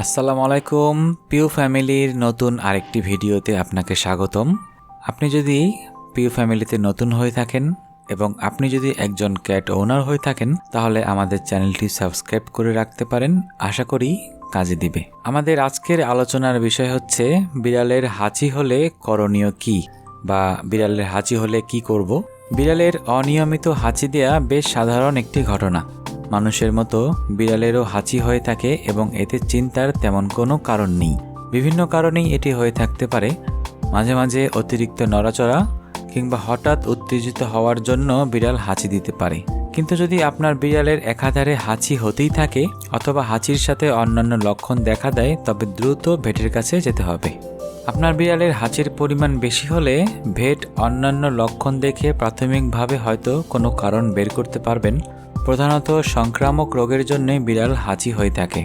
আসসালামু আলাইকুম পিউ ফ্যামিলির নতুন আরেকটি ভিডিওতে আপনাকে স্বাগতম। আপনি যদি পিউ ফ্যামিলিতে নতুন হয়ে থাকেন এবং আপনি যদি একজন ক্যাট ওনার হয়ে থাকেন তাহলে আমাদের চ্যানেলটি সাবস্ক্রাইব করে রাখতে পারেন, আশা করি কাজে দিবে। আমাদের আজকের আলোচনার বিষয় হচ্ছে বিড়ালের হাঁচি হলে করণীয় কি, বা বিড়ালের হাঁচি হলে কি করব। বিড়ালের অনিয়মিত হাঁচি দেয়া বেশ সাধারণ একটি ঘটনা। মানুষের মতো বিড়ালেরও হাঁচি হয়ে থাকে এবং এতে চিন্তার তেমন কোনো কারণ নেই। বিভিন্ন কারণেই এটি হয়ে থাকতে পারে। মাঝে মাঝে অতিরিক্ত নড়াচড়া কিংবা হঠাৎ উত্তেজিত হওয়ার জন্য বিড়াল হাঁচি দিতে পারে। কিন্তু যদি আপনার বিড়ালের একাধারে হাঁচি হতেই থাকে অথবা হাঁচির সাথে অন্যান্য লক্ষণ দেখা দেয়, তবে দ্রুত ভেটের কাছে যেতে হবে। আপনার বিড়ালের হাঁচির পরিমাণ বেশি হলে ভেট অন্যান্য লক্ষণ দেখে প্রাথমিকভাবে হয়তো কোনো কারণ বের করতে পারবেন। প্রধানত সংক্রামক রোগের জন্যই বিড়াল হাঁচি হয়ে থাকে।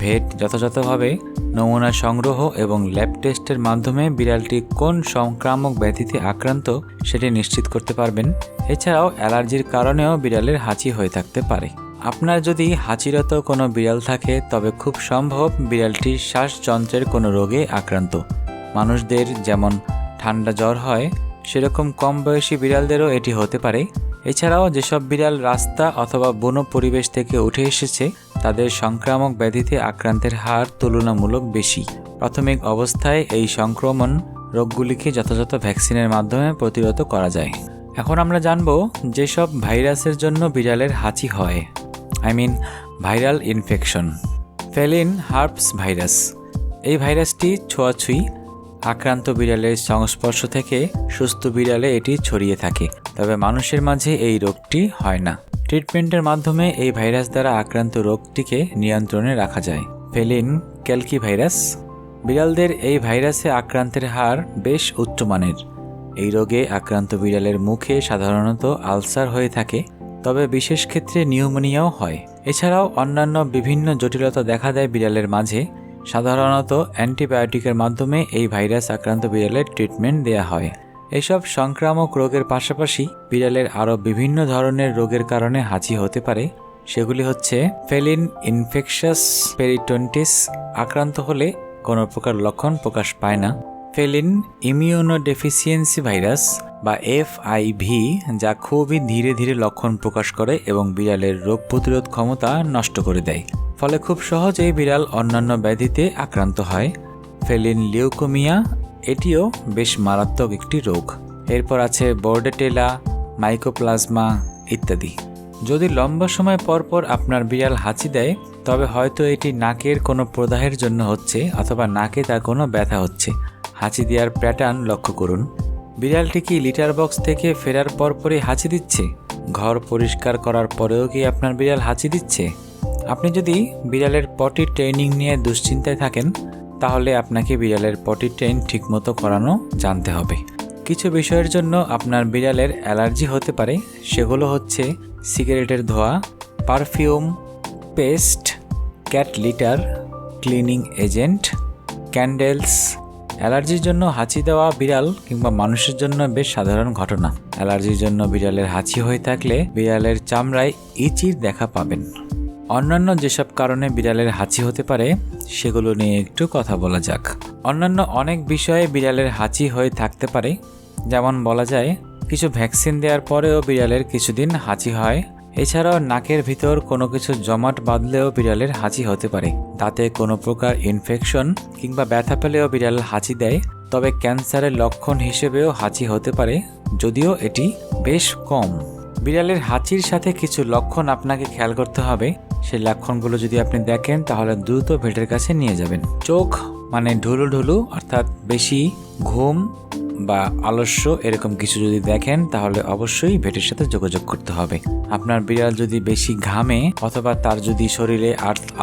ভেট যথাযথভাবে নমুনা সংগ্রহ এবং ল্যাব টেস্টের মাধ্যমে বিড়ালটি কোন সংক্রামক ব্যাধিতে আক্রান্ত সেটি নিশ্চিত করতে পারবেন। এছাড়াও অ্যালার্জির কারণেও বিড়ালের হাঁচি হয়ে থাকতে পারে। আপনার যদি হাঁচিরত কোনো বিড়াল থাকে তবে খুব সম্ভব বিড়ালটি শ্বাসযন্ত্রের কোনো রোগে আক্রান্ত। মানুষদের যেমন ঠান্ডা জ্বর হয় সেরকম কম বয়সী বিড়ালদেরও এটি হতে পারে। এছাড়াও যেসব বিড়াল রাস্তা অথবা বন্য পরিবেশ থেকে উঠে এসেছে তাদের সংক্রামক ব্যাধিতে আক্রান্তের হার তুলনামূলক বেশি। প্রাথমিক অবস্থায় এই সংক্রমণ রোগগুলিকে যথাযথ ভ্যাকসিনের মাধ্যমে প্রতিরোধ করা যায়। এখন আমরা জানব যেসব ভাইরাসের জন্য বিড়ালের হাঁচি হয়, viral infection. Feline herpes virus. এই ভাইরাসটি ছোঁয়াছুঁই আক্রান্ত বিড়ালের সংস্পর্শ থেকে সুস্থ বিড়ালে এটি ছড়িয়ে থাকে, তবে মানুষের মাঝে এই রোগটি হয় না। ট্রিটমেন্টের মাধ্যমে এই ভাইরাস দ্বারা আক্রান্ত রোগটিকে নিয়ন্ত্রণে রাখা যায়। Fallen ক্যালকি virus. বিড়ালদের এই ভাইরাসে আক্রান্তের হার বেশ উচ্চমানের। এই রোগে আক্রান্ত বিড়ালের মুখে সাধারণত আলসার হয়ে থাকে, তবে বিশেষ ক্ষেত্রে নিউমোনিয়াও হয়। এছাড়াও অন্যান্য বিভিন্ন জটিলতা দেখা দেয় বিড়ালের মাঝে। সাধারণত অ্যান্টিবায়োটিকের মাধ্যমে এই ভাইরাস আক্রান্ত বিড়ালের ট্রিটমেন্ট দেয়া হয়। এসব সংক্রামক রোগের পাশাপাশি বিড়ালের আরও বিভিন্ন ধরনের রোগের কারণে হাঁচি হতে পারে। সেগুলি হচ্ছে ফেলিন ইনফেকশাস পেরিটোনিটিস। আক্রান্ত হলে কোনো প্রকার লক্ষণ প্রকাশ পায় না। ফেলিন ইমিউনোডেফিসিয়েন্সি ভাইরাস বা FIV, যা খুবই ধীরে ধীরে লক্ষণ প্রকাশ করে এবং বিড়ালের রোগ প্রতিরোধ ক্ষমতা নষ্ট করে দেয়, ফলে খুব সহজেই বিড়াল অন্যান্য ব্যাধিতে আক্রান্ত হয়। ফেলিন লিউকোমিয়া, এটিও বেশ মারাত্মক একটি রোগ। এরপর আছে বোর্ডেটেলা, মাইকোপ্লাজমা ইত্যাদি। যদি লম্বা সময় পরপর আপনার বিড়াল হাঁচি দেয় তবে হয়তো এটি নাকের কোনো প্রদাহের জন্য হচ্ছে অথবা নাকে তার কোনো ব্যথা হচ্ছে। হাঁচি দেওয়ার প্যাটার্ন লক্ষ্য করুন। বিড়ালটি কি লিটার বক্স থেকে ফেরার পরপরই হাঁচি দিচ্ছে? ঘর পরিষ্কার করার পরেও কি আপনার বিড়াল হাঁচি দিচ্ছে? আপনি যদি বিড়ালের পটি ট্রেনিং নিয়ে দুশ্চিন্তায় থাকেন তাহলে আপনাকে বিড়ালের পটি ট্রেন ঠিকমতো করানো জানতে হবে। কিছু বিষয়ের জন্য আপনার বিড়ালের অ্যালার্জি হতে পারে। সেগুলো হচ্ছে সিগারেটের ধোঁয়া, perfume, paste, cat litter, cleaning agent, candles. অ্যালার্জির জন্য হাঁচি দেওয়া বিড়াল কিংবা মানুষের জন্য বেশ সাধারণ ঘটনা। অ্যালার্জির জন্য বিড়ালের হাঁচি হয়ে থাকলে বিড়ালের চামড়ায় ইচির দেখা পাবেন। অন্যান্য যেসব কারণে বিড়ালের হাঁচি হতে পারে সেগুলো নিয়ে একটু কথা বলা যাক। অন্যান্য অনেক বিষয়ে বিড়ালের হাঁচি হয়ে থাকতে পারে, যেমন বলা যায় কিছু ভ্যাকসিন দেওয়ার পরেও বিড়ালের কিছুদিন হাঁচি হয়। এছাড়াও নাকের ভিতর কোনো কিছু জমাট বাঁধলেও বিড়ালের হাঁচি হতে পারে। দাঁতে কোনো প্রকার ইনফেকশন কিংবা ব্যথা পেলেও বিড়াল হাঁচি দেয়। তবে ক্যান্সারের লক্ষণ হিসেবেও হাঁচি হতে পারে, যদিও এটি বেশ কম। বিড়ালের হাঁচির সাথে কিছু লক্ষণ আপনাকে খেয়াল করতে হবে। সেই লক্ষণগুলো যদি আপনি দেখেন তাহলে দ্রুত ভেটের কাছে নিয়ে যাবেন। চোখ ঢুলু ঢুলু, অর্থাৎ বেশি ঘুম বা আলস্য এরকম কিছু যদি দেখেন তাহলে অবশ্যই ভেটের সাথে যোগাযোগ করতে হবে। আপনার বিড়াল যদি বেশি ঘামে অথবা তার যদি শরীরে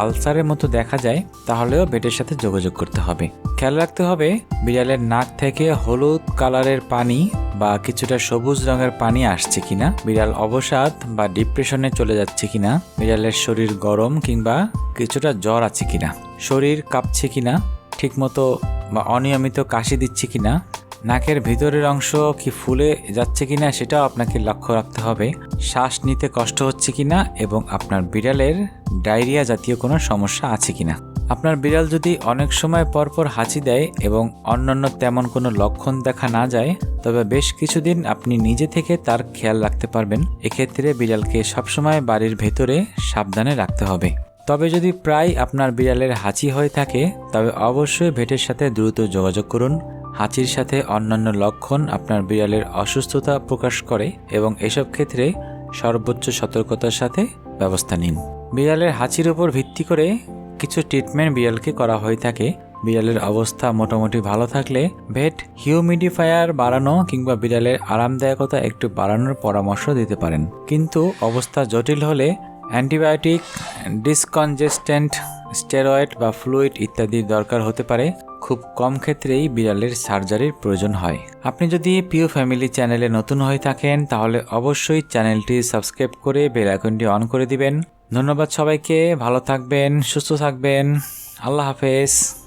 আলসারের মতো দেখা যায় তাহলেও ভেটের সাথে যোগাযোগ করতে হবে। খেয়াল রাখতে হবে বিড়ালের নাক থেকে হলুদ কালারের পানি বা কিছুটা সবুজ রঙের পানি আসছে কিনা, বিড়াল অবসাদ বা ডিপ্রেশনে চলে যাচ্ছে কিনা, বিড়ালের শরীর গরম কিংবা কিছুটা জ্বর আছে কিনা, শরীর কাঁপছে কিনা, ঠিকমতো বা অনিয়মিত কাশি দিচ্ছে কিনা, নাকের ভিতরের অংশ কি ফুলে যাচ্ছে কিনা সেটাও আপনাকে লক্ষ্য রাখতে হবে। শ্বাস নিতে কষ্ট হচ্ছে কিনা এবং আপনার বিড়ালের ডায়রিয়া জাতীয় কোনো সমস্যা আছে কিনা। আপনার বিড়াল যদি অনেক সময় পর পর হাঁচি দেয় এবং অন্যান্য তেমন কোনো লক্ষণ দেখা না যায়, তবে বেশ কিছুদিন আপনি নিজে থেকে তার খেয়াল রাখতে পারবেন। এক্ষেত্রে বিড়ালকে সবসময় বাড়ির ভেতরে সাবধানে রাখতে হবে। তবে যদি প্রায় আপনার বিড়ালের হাঁচি হয়ে থাকে, তবে অবশ্যই ভেটের সাথে দ্রুত যোগাযোগ করুন। হাঁচির সাথে অন্যান্য লক্ষণ আপনার বিড়ালের অসুস্থতা প্রকাশ করে এবং এসব ক্ষেত্রে সর্বোচ্চ সতর্কতার সাথে ব্যবস্থা নিন। বিড়ালের হাঁচির উপর ভিত্তি করে কিছু ট্রিটমেন্ট বিড়ালকে করা হয়ে থাকে। বিড়ালের অবস্থা মোটামুটি ভালো থাকলে ভেট হিউমিডিফায়ার বাড়ানো কিংবা বিড়ালের আরামদায়কতা একটু বাড়ানোর পরামর্শ দিতে পারেন। কিন্তু অবস্থা জটিল হলে অ্যান্টিবায়োটিক, ডিসকনজেস্ট্যান্ট, স্টেরয়েড বা ফ্লুইড ইত্যাদির দরকার হতে পারে। খুব কম ক্ষেত্রেই বিড়ালের সার্জারির প্রয়োজন হয়। আপনি যদি পিউ ফ্যামিলি চ্যানেলে নতুন হয়ে থাকেন, তাহলে অবশ্যই চ্যানেলটি সাবস্ক্রাইব করে বেল আইকনটি অন করে দিবেন। ধন্যবাদ সবাইকে। ভালো থাকবেন, সুস্থ থাকবেন। আল্লাহ হাফেজ।